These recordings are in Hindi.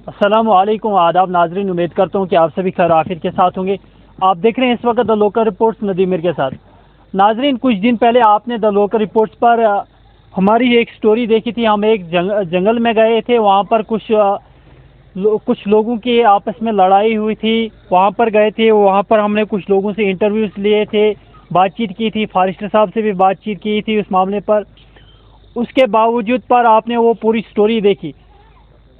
अस्सलाम वालेकुम आदाब नाजरीन, उम्मीद करता हूँ कि आप सभी खैर आखिर के साथ होंगे। आप देख रहे हैं इस वक्त the local reports Nadeem Mir के साथ। नाजरीन, कुछ दिन पहले आपने द लोकल रिपोर्ट्स पर हमारी एक स्टोरी देखी थी। हम एक जंगल में गए थे, वहाँ पर कुछ लोगों की आपस में लड़ाई हुई थी। वहाँ पर गए थे, वहाँ पर हमने कुछ लोगों से इंटरव्यूज़ लिए थे, बातचीत की थी, फॉरेस्टर साहब से भी बातचीत की थी उस मामले पर। उसके बावजूद पर आपने वो पूरी स्टोरी देखी।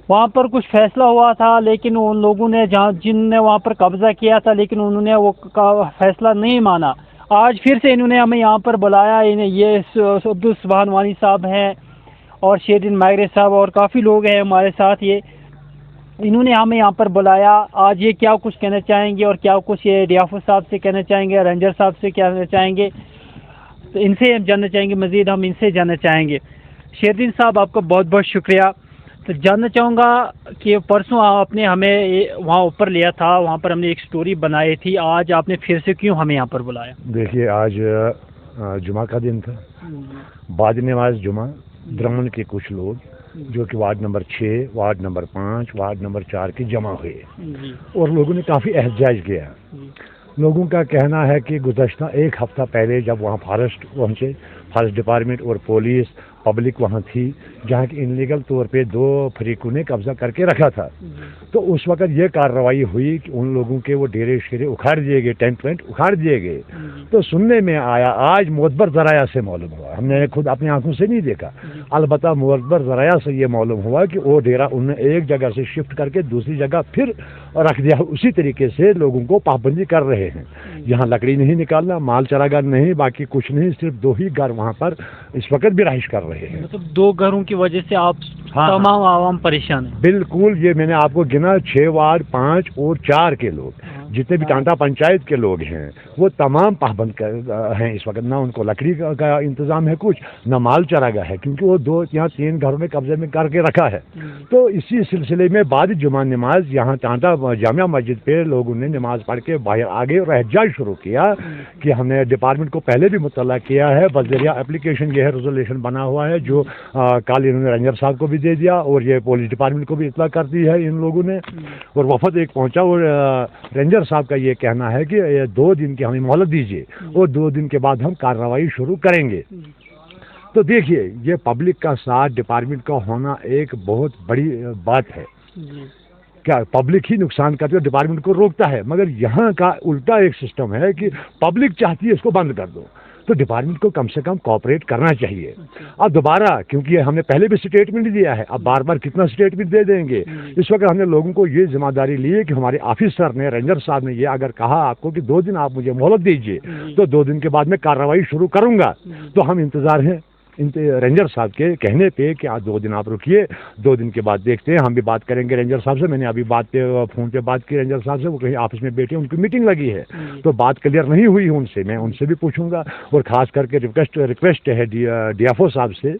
वहाँ पर कुछ फैसला हुआ था, लेकिन उन लोगों ने जिनने वहाँ पर कब्जा किया था, लेकिन उन्होंने वो फैसला नहीं माना। आज फिर से इन्होंने हमें यहाँ पर बुलाया। इन्हें ये अब्दुल सुभान वानी साहब हैं और शेरदीन मायरे साहब और काफ़ी लोग हैं हमारे साथ। ये इन्होंने हमें यहाँ पर बुलाया। आज ये क्या कुछ कहना चाहेंगे और क्या कुछ ये डियाफो साहब से कहना चाहेंगे, रेंजर साहब से कहना चाहेंगे, तो इनसे हम जानना चाहेंगे। मज़ीद हम इनसे जानना चाहेंगे। शेरदीन साहब, आपका बहुत बहुत शुक्रिया। तो जानना चाहूँगा कि परसों आपने हमें वहाँ ऊपर लिया था, वहाँ पर हमने एक स्टोरी बनाई थी। आज आपने फिर से क्यों हमें यहाँ पर बुलाया? देखिए, आज जुमा का दिन था। बाद नमाज जुमा द्रमन के कुछ लोग जो कि ward number 6, ward number 5, ward number 4 के जमा हुए और लोगों ने काफ़ी एहतजाज किया। लोगों का कहना है कि गुज़श्ता एक हफ्ता पहले जब वहाँ फॉरेस्ट पहुँचे, फॉरेस्ट डिपार्टमेंट और पुलिस पब्लिक वहाँ थी, जहाँ की इनलीगल तौर पे 2 फरीकों ने कब्जा करके रखा था, तो उस वक़्त ये कार्रवाई हुई कि उन लोगों के वो डेरे शेरे उखाड़ दिए गए, टेंट वेंट उखाड़ दिए गए। तो सुनने में आया, आज मोतबर ज़राया से मालूम हुआ, हमने खुद अपनी आंखों से नहीं देखा, अलबत्ता मोतबर ज़राया से ये मालूम हुआ कि वो डेरा उन्होंने एक जगह से शिफ्ट करके दूसरी जगह फिर रख दिया। उसी तरीके से लोगों को पाबंदी कर रहे हैं। यहाँ लकड़ी नहीं निकालना, माल चरागार नहीं, बाकी कुछ नहीं, सिर्फ 2 ही घर वहाँ पर इस वक्त भी रहाइश कर रहे हैं। मतलब 2 घरों की वजह से आप तमाम आवाम परेशान है? बिल्कुल, ये मैंने आपको गिना 6 वार्ड 5 और 4 के लोग, जितने भी टांटा पंचायत के लोग हैं वो तमाम पाबंद हैं इस वक्त। ना उनको लकड़ी का इंतजाम है कुछ, ना माल चरागा है, क्योंकि वो 2 या 3 घरों में कब्जे में करके रखा है। तो इसी सिलसिले में बाद जुमा नमाज यहाँ टांटा जामिया मस्जिद पे लोगों ने नमाज पढ़ के बाहर आ गए और एहतजाज शुरू किया कि हमने डिपार्टमेंट को पहले भी मुतल्ला किया है, बजरिया एप्लीकेशन ये है, रेजोल्यूशन बना हुआ है जो कल इन्होंने रेंजर साहब को भी दे दिया और ये पुलिस डिपार्टमेंट को भी इतला कर दी है इन लोगों ने। और वफद एक पहुंचा और रेंजर साहब का ये कहना है कि 2 दिन की हमें मोहलत दीजिए और 2 दिन के बाद हम कार्रवाई शुरू करेंगे। तो देखिए, ये पब्लिक का साथ डिपार्टमेंट का होना एक बहुत बड़ी बात है। क्या पब्लिक ही नुकसान करती है, डिपार्टमेंट को रोकता है, मगर यहाँ का उल्टा एक सिस्टम है कि पब्लिक चाहती है इसको बंद कर दो, तो डिपार्टमेंट को कम से कम कोऑपरेट करना चाहिए। अब दोबारा, क्योंकि हमने पहले भी स्टेटमेंट दिया है, अब बार बार कितना स्टेटमेंट दे देंगे। इस वक्त हमने लोगों को ये जिम्मेदारी ली है कि हमारे ऑफिसर ने, रेंजर साहब ने ये अगर कहा आपको कि 2 दिन आप मुझे मोहलत दीजिए, तो 2 दिन के बाद मैं कार्रवाई शुरू करूंगा। तो हम इंतजार हैं रेंजर साहब के कहने पे कि आज 2 दिन आप रुकिए, 2 दिन के बाद देखते हैं। हम भी बात करेंगे रेंजर साहब से। मैंने अभी फ़ोन पे बात की रेंजर साहब से, वो कहीं ऑफिस में बैठे, उनकी मीटिंग लगी है, तो बात क्लियर नहीं हुई उनसे। मैं उनसे भी पूछूंगा और ख़ास करके रिक्वेस्ट है डीएफओ साहब से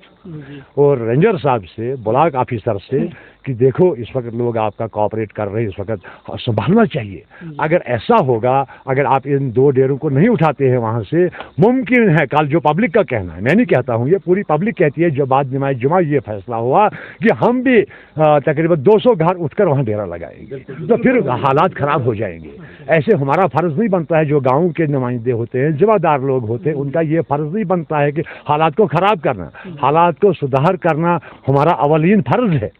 और रेंजर साहब से, ब्लॉक ऑफिसर से कि देखो इस वक्त लोग आपका कोऑपरेट कर रहे हैं, इस वक्त संभालना चाहिए। अगर ऐसा होगा, अगर आप इन 2 डेरों को नहीं उठाते हैं वहाँ से, मुमकिन है कल जो पब्लिक का कहना है, मैं नहीं कहता हूँ, ये पूरी पब्लिक कहती है, जो बाद नमाज जुमा ये फैसला हुआ कि हम भी तकरीबन 200 घर उठकर वहाँ डेरा लगाएंगे, तो फिर हालात ख़राब हो जाएंगे। ऐसे हमारा फ़र्ज़ नहीं बनता है, जो गाँव के नुमाइंदे होते हैं, जिम्मेदार लोग होते हैं, उनका ये फ़र्ज़ नहीं बनता है कि हालात को ख़राब करना, हालात को सुधार करना हमारा अवलीन फ़र्ज़ है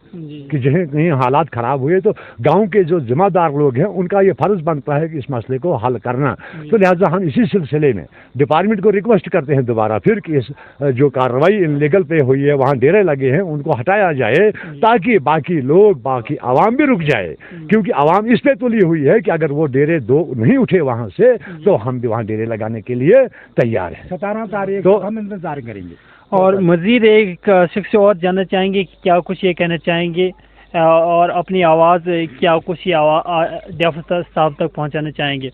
कि जहाँ कहीं हालात ख़राब हुए तो गांव के जो जिम्मेदार लोग हैं उनका ये फ़र्ज़ बनता है कि इस मसले को हल करना। तो लिहाजा हम इसी सिलसिले में डिपार्टमेंट को रिक्वेस्ट करते हैं दोबारा फिर कि इस जो कार्रवाई इनलीगल पे हुई है, वहाँ डेरे लगे हैं, उनको हटाया जाए, ताकि बाकी लोग, बाकी आवाम भी रुक जाए, क्योंकि आवाम इस पे तुली हुई है कि अगर वो डेरे 2 नहीं उठे वहाँ से, तो हम भी वहाँ डेरे लगाने के लिए तैयार हैं। 17 तारीख तो हम इंतजार करेंगे। और मज़ीद एक शख्स और जानना चाहेंगे कि क्या कुछ ये कहना चाहेंगे और अपनी आवाज़ क्या कुछ ये डियाफो साहब तक पहुंचाना चाहेंगे?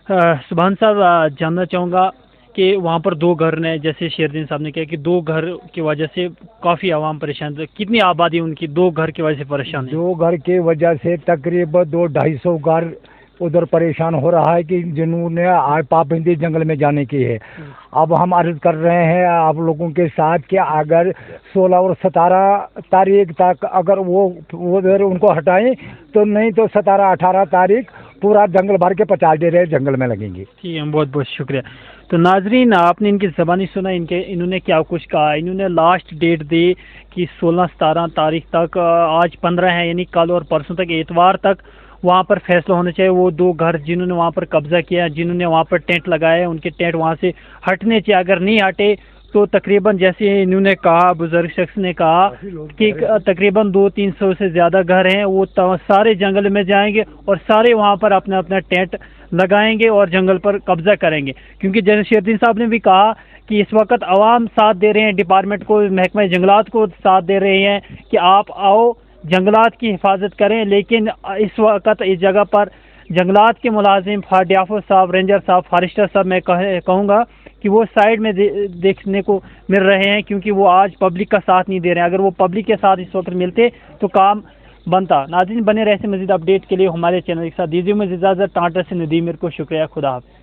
सुभान साहब, जानना चाहूँगा कि वहाँ पर 2 घर ने, जैसे शेरदीन साहब ने कहा कि 2 घर की वजह से काफ़ी आवाम परेशान है। कितनी आबादी उनकी 2 घर की वजह से परेशान है? 2 घर की वजह से तकरीबन 200-250 घर उधर परेशान हो रहा है कि जिन्होंने आज पाबंदी जंगल में जाने की है। अब हम अर्ज कर रहे हैं आप लोगों के साथ कि अगर 16 और 17 तारीख तक अगर वो उधर उनको हटाएं तो, नहीं तो 17-18 तारीख पूरा जंगल भर के 50 डेरे जंगल में लगेंगे। ठीक है, बहुत बहुत शुक्रिया। तो नाजरीन, आपने इनकी ज़बानी सुना, इन्होंने क्या कुछ कहा। इन्होंने लास्ट डेट दी कि 16-17 तारीख तक, आज 15 है, यानी कल और परसों तक, एतवार तक वहाँ पर फैसला होना चाहिए। वो 2 घर जिन्होंने वहाँ पर कब्जा किया, जिन्होंने वहाँ पर टेंट लगाए, उनके टेंट वहाँ से हटने चाहिए। अगर नहीं हटे तो तकरीबन, जैसे इन्होंने कहा, बुजुर्ग शख्स ने कहा कि तकरीबन 200-300 से ज़्यादा घर हैं, वो सारे जंगल में जाएंगे और सारे वहाँ पर अपना अपना टेंट लगाएंगे और जंगल पर कब्जा करेंगे। क्योंकि जैसे शेरदीन साहब ने भी कहा कि इस वक्त आवाम साथ दे रहे हैं, डिपार्टमेंट को, महकमा जंगलात को साथ दे रहे हैं कि आप आओ जंगलात की हिफाजत करें। लेकिन इस वक्त इस जगह पर जंगलात के मुलाजिम फार्डियाफो साहब, रेंजर साहब, फॉरेस्टर साहब, मैं कहूँगा कि वो साइड में देखने को मिल रहे हैं, क्योंकि वो आज पब्लिक का साथ नहीं दे रहे हैं। अगर वो पब्लिक के साथ इस वक्त मिलते तो काम बनता। नाज़रीन, बने रहे मज़ीद अपडेट के लिए हमारे चैनल के साथ। दीजिए मुझे इजाज़त। टाटा से नदीम, मेरे को शुक्रिया, खुदा हाफ़िज़।